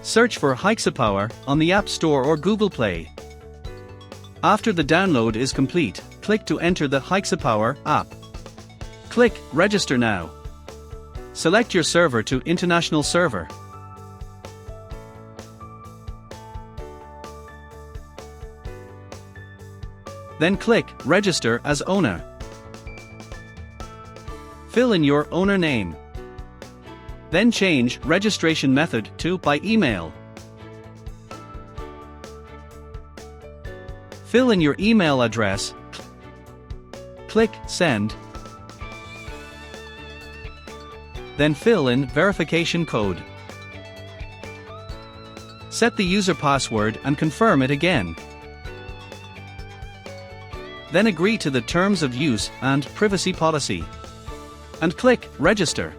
Search for HYXiPOWER on the App Store or Google Play. After the download is complete, click to enter the HYXiPOWER app. Click Register Now. Select your server to International Server. Then click Register as Owner. Fill in your owner name. Then change registration method to by email. Fill in your email address. Click Send. Then fill in verification code. Set the user password and confirm it again. Then agree to the terms of use and privacy policy. And click Register.